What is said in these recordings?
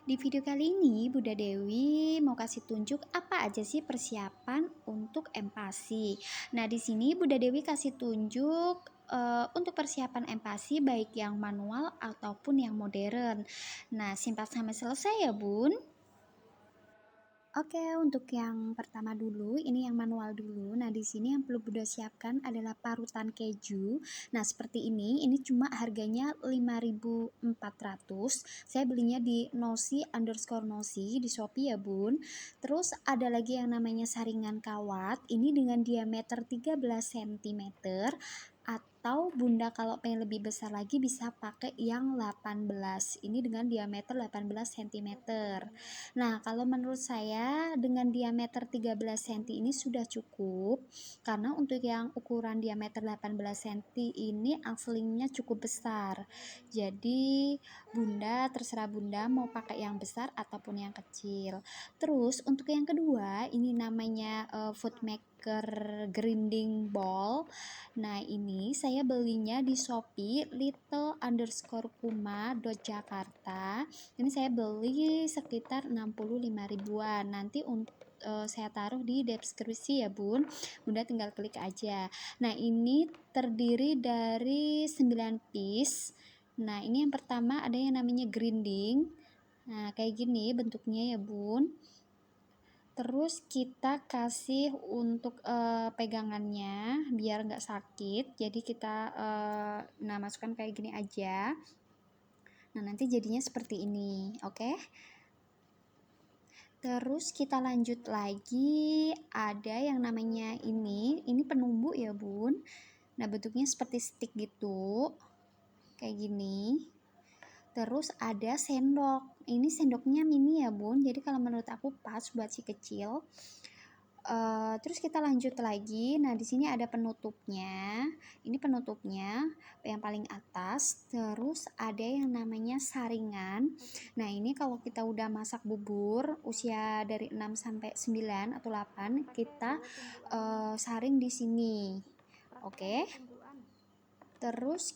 Di video kali ini Bunda Dewi mau kasih tunjuk apa aja sih persiapan untuk empasi. Nah, di sini Bunda Dewi kasih tunjuk untuk persiapan empasi baik yang manual ataupun yang modern. Nah, simak sampai selesai ya, Bun. Oke, untuk yang pertama dulu, ini yang manual dulu. Nah, di sini yang perlu Bunda siapkan adalah parutan keju. Nah, seperti ini cuma harganya 5.400. Saya belinya di nosi_nosi di Shopee ya, Bun. Terus ada lagi yang namanya saringan kawat. Ini dengan diameter 13 cm, atau Bunda kalau pengen lebih besar lagi bisa pakai yang 18. Ini dengan diameter 18 cm. Nah, kalau menurut saya dengan diameter 13 cm ini sudah cukup, karena untuk yang ukuran diameter 18 cm ini anslingnya cukup besar. Jadi Bunda terserah Bunda mau pakai yang besar ataupun yang kecil. Terus untuk yang kedua ini namanya food maker grinding bowl. Nah, ini saya belinya di Shopee little_kuma.jakarta. Ini saya beli sekitar 65 ribuan. Nanti untuk saya taruh di deskripsi ya, Bun. Bunda tinggal klik aja. Nah, ini terdiri dari 9 piece. Nah, ini yang pertama ada yang namanya grinding. Nah, kayak gini bentuknya ya, Bun. Terus kita kasih untuk pegangannya biar nggak sakit. Jadi kita masukkan kayak gini aja. Nah, nanti jadinya seperti ini, oke? Terus kita lanjut lagi, ada yang namanya ini penumbu ya, Bun. Nah, bentuknya seperti stick gitu, kayak gini. Terus ada sendok. Ini sendoknya mini ya, Bun. Jadi kalau menurut aku pas buat si kecil. Terus kita lanjut lagi. Nah, di sini ada penutupnya. Ini penutupnya yang paling atas. Terus ada yang namanya saringan. Nah, ini kalau kita udah masak bubur usia dari 6 sampai 9 atau 8, kita saring di sini. Oke. Terus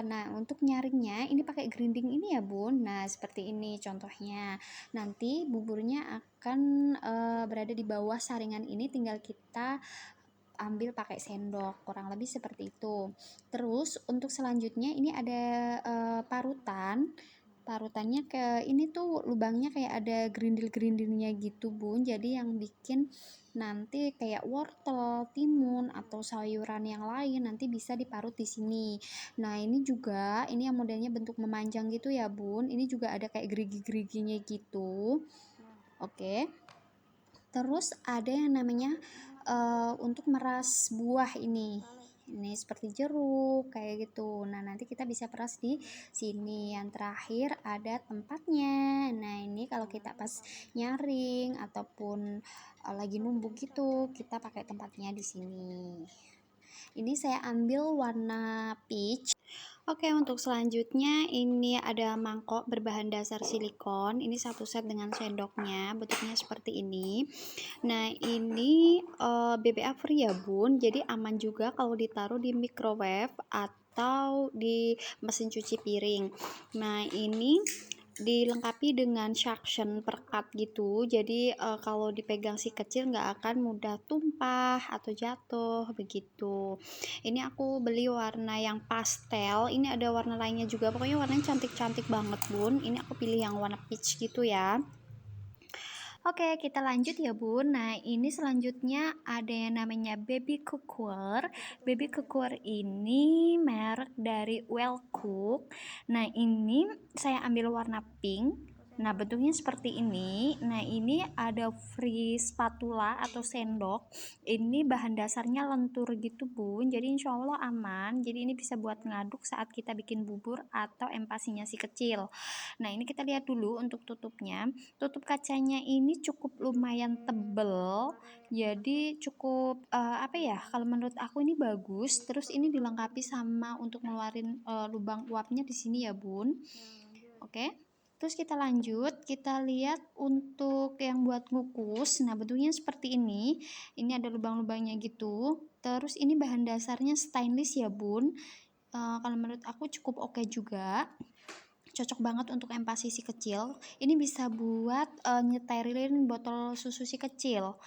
nah untuk nyaringnya ini pakai grinding ini ya, Bun. Nah, seperti ini contohnya. Nanti buburnya akan berada di bawah saringan ini, tinggal kita ambil pakai sendok, kurang lebih seperti itu. Terus untuk selanjutnya ini ada parutannya ke ini tuh lubangnya kayak ada gerindil-gerindilnya gitu, Bun. Jadi yang bikin nanti kayak wortel, timun atau sayuran yang lain nanti bisa diparut di sini. Nah, ini yang modelnya bentuk memanjang gitu ya, Bun. Ini juga ada kayak gerigi-geriginya gitu. Oke. Terus ada yang namanya untuk meras buah ini seperti jeruk kayak gitu. Nah, nanti kita bisa peras di sini. Yang terakhir ada tempatnya. Nah, ini kalau kita pas nyaring ataupun lagi numbuk gitu, kita pakai tempatnya di sini. Ini saya ambil warna peach. Oke, untuk selanjutnya ini ada mangkok berbahan dasar silikon. Ini satu set dengan sendoknya, bentuknya seperti ini. Nah, ini BPA free ya, Bun. Jadi aman juga kalau ditaruh di microwave atau di mesin cuci piring. Nah, ini dilengkapi dengan suction perekat gitu. Jadi kalau dipegang si kecil nggak akan mudah tumpah atau jatuh begitu. Ini aku beli warna yang pastel. Ini ada warna lainnya juga. Pokoknya warnanya cantik-cantik banget, Bun. Ini aku pilih yang warna peach gitu ya. Oke, kita lanjut ya, Bun. Nah, ini selanjutnya ada yang namanya baby cookware. Baby cookware ini merek dari Well Cook. Nah, ini saya ambil warna pink. Nah, bentuknya seperti ini. Nah, ini ada free spatula atau sendok. Ini bahan dasarnya lentur gitu, Bun. Jadi insya Allah aman. Jadi ini bisa buat ngaduk saat kita bikin bubur atau empasinya si kecil. Nah, ini kita lihat dulu untuk tutupnya. Tutup kacanya ini cukup lumayan tebel, jadi cukup kalau menurut aku ini bagus. Terus ini dilengkapi sama untuk ngeluarin lubang uapnya di sini ya, Bun. Oke. Terus kita lanjut, kita lihat untuk yang buat ngukus. Nah, bentuknya seperti ini. Ini ada lubang-lubangnya gitu. Terus ini bahan dasarnya stainless ya, Bun. Kalau menurut aku cukup oke juga. cocok banget untuk empasi si kecil. Ini bisa buat nyeterilin botol susu si kecil.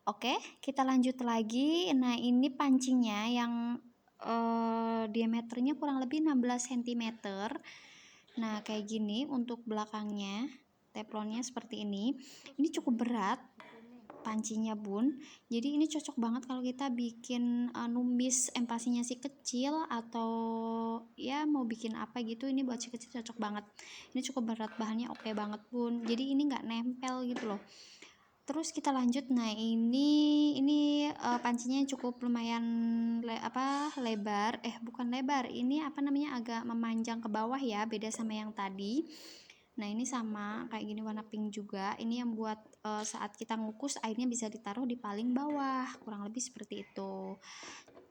Oke, kita lanjut lagi. Nah, ini pancinya yang diameternya kurang lebih 16 cm. Nah, kayak gini untuk belakangnya. Teflonnya seperti ini. Ini cukup berat pancinya bun, jadi ini cocok banget kalau kita bikin numis empasinya si kecil, atau ya mau bikin apa gitu. Ini buat si kecil cocok banget. Ini cukup berat, bahannya oke banget bun, jadi ini nggak nempel gitu loh. Terus kita lanjut. Nah, ini pancinya cukup lumayan lebar, bukan lebar, ini apa namanya, agak memanjang ke bawah ya, beda sama yang tadi. Nah, ini sama kayak gini, warna pink juga. Ini yang buat saat kita ngukus airnya bisa ditaruh di paling bawah, kurang lebih seperti itu.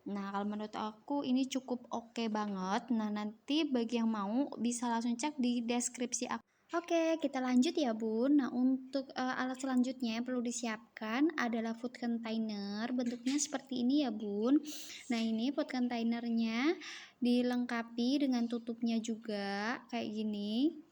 Nah, kalau menurut aku ini cukup oke banget. Nah, nanti bagi yang mau bisa langsung cek di deskripsi aku. Oke, kita lanjut ya bun. Nah, untuk alat selanjutnya yang perlu disiapkan adalah food container. Bentuknya seperti ini ya bun. Nah, ini food containernya dilengkapi dengan tutupnya juga kayak gini.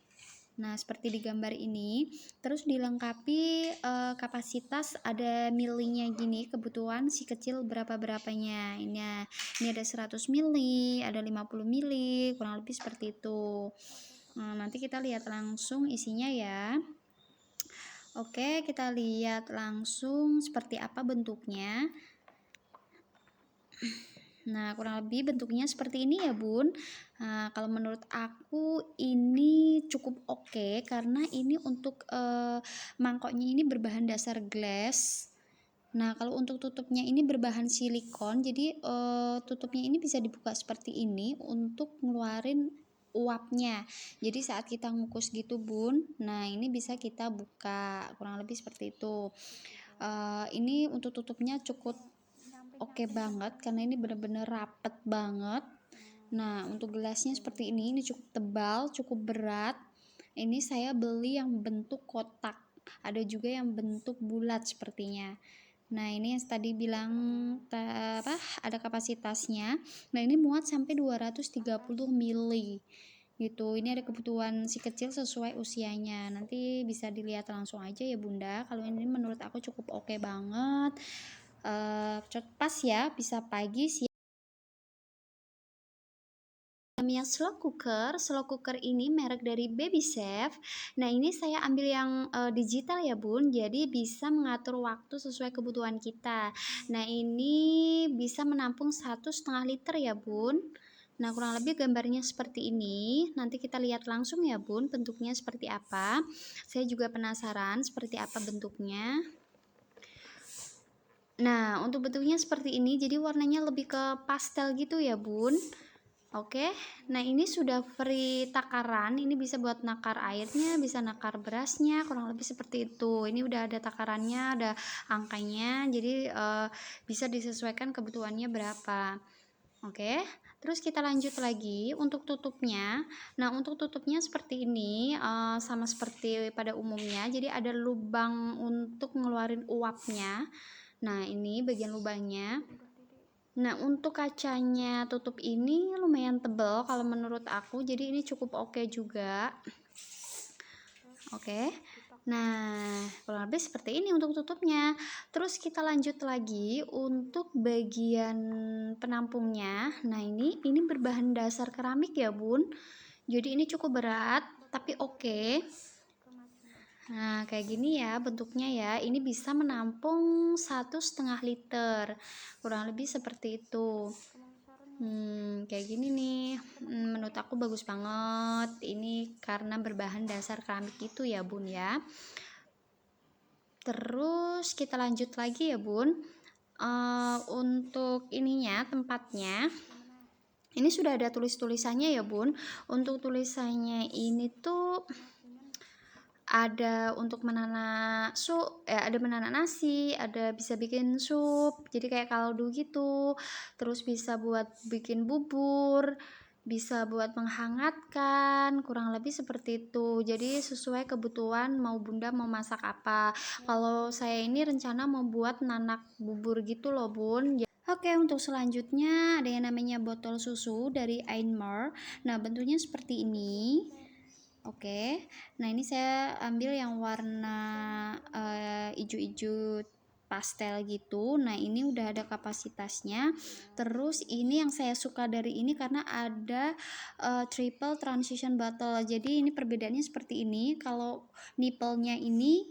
Nah, seperti di gambar ini. Terus dilengkapi kapasitas, ada milinya gini, kebutuhan si kecil berapa-berapanya. Ini ada 100 mili, ada 50 mili, kurang lebih seperti itu. Nah, nanti kita lihat langsung isinya ya. Oke, kita lihat langsung seperti apa bentuknya. Nah, kurang lebih bentuknya seperti ini ya bun. Nah, kalau menurut aku ini cukup oke, karena ini untuk mangkoknya ini berbahan dasar glass. Nah, kalau untuk tutupnya ini berbahan silikon, jadi tutupnya ini bisa dibuka seperti ini untuk ngeluarin uapnya. Jadi saat kita ngukus gitu bun, nah ini bisa kita buka, kurang lebih seperti itu. Ini untuk tutupnya cukup oke banget, karena ini bener-bener rapet banget. Nah, untuk gelasnya seperti ini cukup tebal, cukup berat. Ini saya beli yang bentuk kotak, ada juga yang bentuk bulat sepertinya. Nah, ini yang tadi bilang ada kapasitasnya. Nah, ini muat sampai 230 mili gitu. Ini ada kebutuhan si kecil sesuai usianya. Nanti bisa dilihat langsung aja ya bunda. Kalau ini menurut aku cukup oke banget. Pas ya, bisa pagi, siang. Namanya slow cooker ini merek dari Baby Chef. Nah, ini saya ambil yang digital ya bun, jadi bisa mengatur waktu sesuai kebutuhan kita. Nah, ini bisa menampung 1,5 liter ya bun. Nah, kurang lebih gambarnya seperti ini. Nanti kita lihat langsung ya bun, bentuknya seperti apa. Saya juga penasaran seperti apa bentuknya. Nah, untuk bentuknya seperti ini, jadi warnanya lebih ke pastel gitu ya bun. Oke, nah ini sudah free takaran. Ini bisa buat nakar airnya, bisa nakar berasnya, kurang lebih seperti itu. Ini udah ada takarannya, ada angkanya, jadi bisa disesuaikan kebutuhannya berapa. Oke, terus kita lanjut lagi untuk tutupnya. Nah, untuk tutupnya seperti ini, sama seperti pada umumnya. Jadi ada lubang untuk ngeluarin uapnya. Nah, ini bagian lubangnya. Nah, untuk kacanya tutup ini lumayan tebal kalau menurut aku, jadi ini cukup oke juga. Oke. Nah, kurang lebih seperti ini untuk tutupnya. Terus kita lanjut lagi untuk bagian penampungnya. Nah, ini berbahan dasar keramik ya, Bun. Jadi ini cukup berat, tapi oke. Nah, kayak gini ya bentuknya ya. Ini bisa menampung 1,5 liter, kurang lebih seperti itu. Kayak gini nih. Menurut aku bagus banget. Ini karena berbahan dasar keramik itu ya bun ya. Terus kita lanjut lagi ya bun. Untuk ininya, tempatnya ini sudah ada tulisannya ya bun. Untuk tulisannya ini tuh ada untuk menanam ada menanam nasi, ada bisa bikin sup, jadi kayak kaldu gitu. Terus bisa buat bikin bubur, bisa buat menghangatkan, kurang lebih seperti itu. Jadi sesuai kebutuhan, mau bunda mau masak apa. Kalau saya ini rencana membuat nanak bubur gitu loh bun. Oke, untuk selanjutnya ada yang namanya botol susu dari Einmar. Nah, bentuknya seperti ini. Oke, nah ini saya ambil yang warna ijo-ijo pastel gitu. Nah ini udah ada kapasitasnya. Terus ini yang saya suka dari ini karena ada triple transition bottle. Jadi ini perbedaannya seperti ini. Kalau nipple-nya ini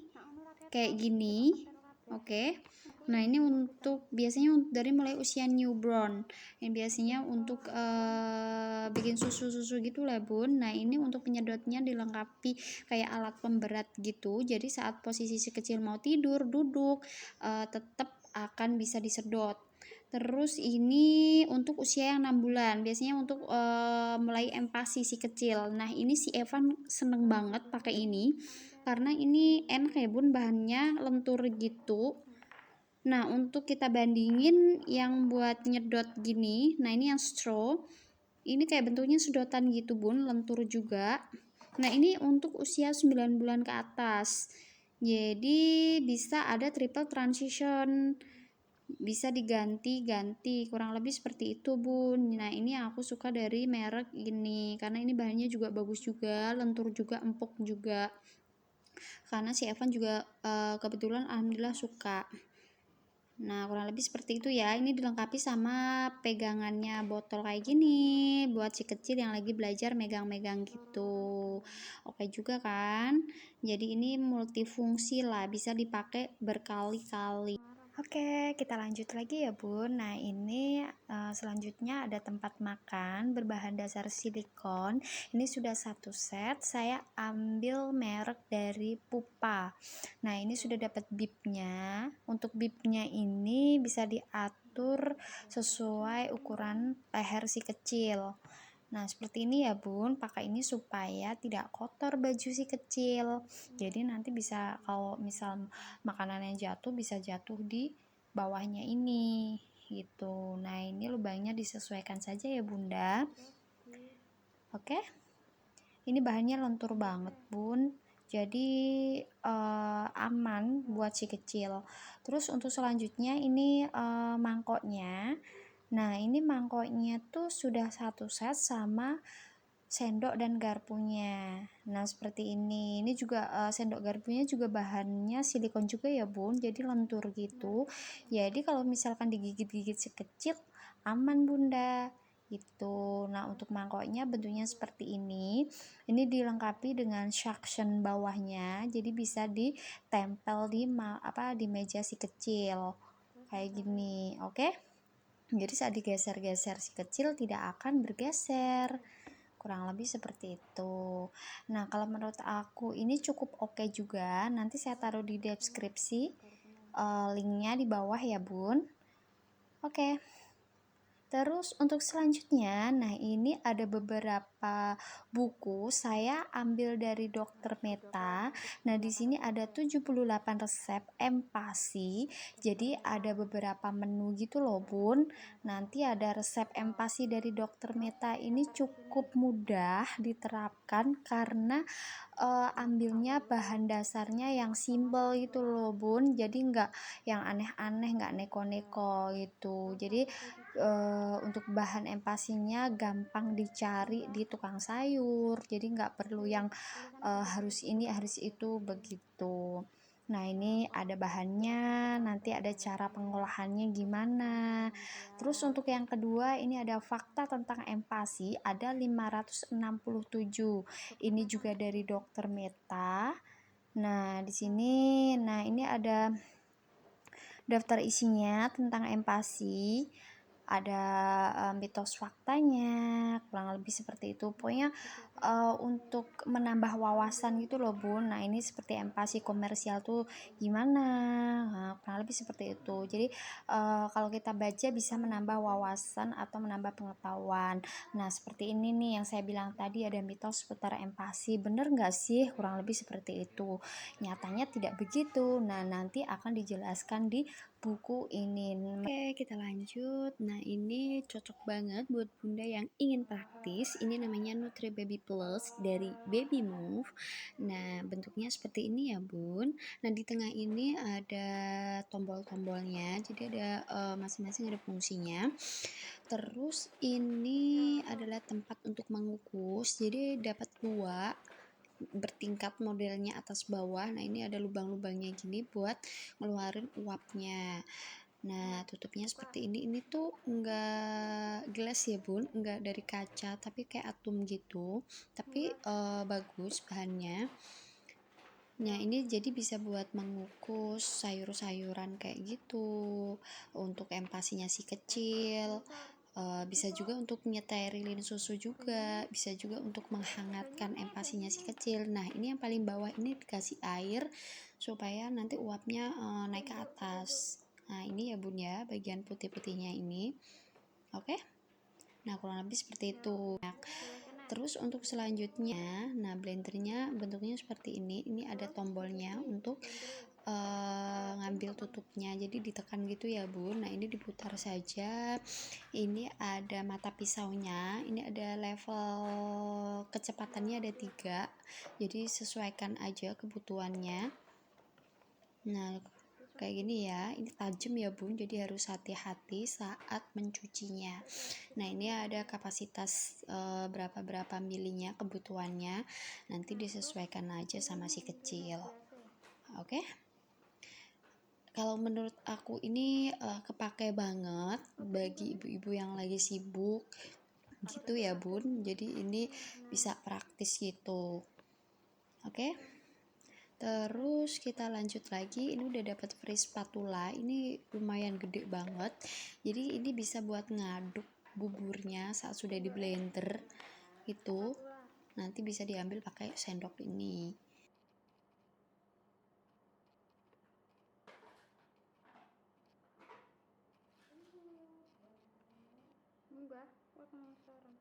kayak gini. Oke. Nah, ini untuk biasanya dari mulai usia newborn. Yang biasanya untuk bikin susu-susu gitu lah, Bun. Nah, ini untuk penyedotnya dilengkapi kayak alat pemberat gitu. Jadi saat posisi si kecil mau tidur, duduk, tetap akan bisa disedot. Terus ini untuk usia yang 6 bulan. Biasanya untuk mulai empasi si kecil. Nah, ini si Evan seneng banget pakai ini karena ini enak ya Bun, bahannya lentur gitu. Nah, untuk kita bandingin yang buat nyedot gini, nah ini yang straw, ini kayak bentuknya sedotan gitu Bun, lentur juga. Nah, ini untuk usia 9 bulan ke atas. Jadi bisa ada triple transition, bisa diganti-ganti, kurang lebih seperti itu Bun. Nah, ini aku suka dari merek ini karena ini bahannya juga bagus juga, lentur juga, empuk juga. Karena si Evan juga kebetulan alhamdulillah suka. Nah, kurang lebih seperti itu ya. Ini dilengkapi sama pegangannya botol kayak gini buat si kecil yang lagi belajar megang-megang gitu. Oke juga kan? Jadi ini multifungsi lah, bisa dipakai berkali-kali. Oke, kita lanjut lagi ya Bun. Nah ini selanjutnya ada tempat makan berbahan dasar silikon. Ini sudah satu set. Saya ambil merek dari Pupa. Nah ini sudah dapat bibnya. Untuk bibnya ini bisa diatur sesuai ukuran leher si kecil. Nah seperti ini ya Bun, pakai ini supaya tidak kotor baju si kecil. Jadi nanti bisa kalau misal makanan yang jatuh bisa jatuh di bawahnya ini gitu. Nah ini lubangnya disesuaikan saja ya Bunda. Oke, ini bahannya lentur banget Bun, jadi aman buat si kecil. Terus untuk selanjutnya ini mangkoknya. Nah ini mangkoknya tuh sudah satu set sama sendok dan garpunya. Nah seperti ini juga sendok garpunya juga bahannya silikon juga ya Bun, jadi lentur gitu. Jadi kalau misalkan digigit-gigit si kecil aman Bunda gitu. Nah untuk mangkoknya bentuknya seperti ini dilengkapi dengan suction bawahnya, jadi bisa ditempel di meja si kecil kayak gini. Oke, jadi saat digeser-geser si kecil tidak akan bergeser, kurang lebih seperti itu. Nah kalau menurut aku ini cukup oke juga, nanti saya taruh di deskripsi linknya di bawah ya Bun. Oke. Terus untuk selanjutnya, nah ini ada beberapa buku saya ambil dari Dokter Meta. Nah, di sini ada 78 resep empasi. Jadi ada beberapa menu gitu loh, Bun. Nanti ada resep empasi dari Dokter Meta ini cukup mudah diterapkan karena ambilnya bahan dasarnya yang simple gitu loh Bun, jadi nggak yang aneh-aneh, nggak neko-neko gitu. Jadi untuk bahan empasinya gampang dicari di tukang sayur, jadi nggak perlu yang harus ini harus itu begitu. Nah ini ada bahannya, nanti ada cara pengolahannya gimana. Terus untuk yang kedua ini ada fakta tentang empati, ada 567. Ini juga dari Dokter Meta. Nah di sini, nah ini ada daftar isinya tentang empati, ada mitos faktanya, kurang lebih seperti itu. Pokoknya untuk menambah wawasan gitu loh Bun. Nah ini seperti empati komersial tuh gimana, nah, kurang lebih seperti itu. Jadi kalau kita baca bisa menambah wawasan atau menambah pengetahuan. Nah seperti ini nih yang saya bilang tadi, ada mitos seputar empati, bener nggak sih? Kurang lebih seperti itu. Nyatanya tidak begitu. Nah nanti akan dijelaskan di buku ini. Oke, kita lanjut. Nah, ini cocok banget buat bunda yang ingin praktis. Ini namanya Nutri Baby Plus dari Baby Move. Nah, bentuknya seperti ini ya, Bun. Nah, di tengah ini ada tombol-tombolnya. Jadi ada masing-masing ada fungsinya. Terus ini adalah tempat untuk mengukus. Jadi dapat dua. bertingkat modelnya atas bawah. Nah ini ada lubang-lubangnya gini buat ngeluarin uapnya. Nah tutupnya seperti ini tuh enggak gelas ya bun, enggak dari kaca tapi kayak atum gitu, tapi bagus bahannya. Nah ini jadi bisa buat mengukus sayur-sayuran kayak gitu, untuk empasinya si kecil. Bisa juga untuk nyeterilin susu juga, bisa juga untuk menghangatkan empasinya si kecil. Nah ini yang paling bawah ini dikasih air supaya nanti uapnya naik ke atas. Nah ini ya bun ya, bagian putih-putihnya ini. Oke, nah kurang lebih seperti itu. Terus untuk selanjutnya, nah blendernya bentuknya seperti ini ada tombolnya untuk ngambil tutupnya, jadi ditekan gitu ya bun. Nah ini diputar saja. Ini ada mata pisaunya, ini ada level kecepatannya ada 3, jadi sesuaikan aja kebutuhannya. Nah kayak gini ya, ini tajam ya bun, jadi harus hati-hati saat mencucinya. Nah ini ada kapasitas berapa milinya kebutuhannya, nanti disesuaikan aja sama si kecil. Oke, kalau menurut aku ini kepake banget bagi ibu-ibu yang lagi sibuk gitu ya bun, jadi ini bisa praktis gitu. Oke, terus kita lanjut lagi. Ini udah dapat free spatula, ini lumayan gede banget, jadi ini bisa buat ngaduk buburnya saat sudah di blender itu, nanti bisa diambil pakai sendok ini. Enggak, aku penasaran.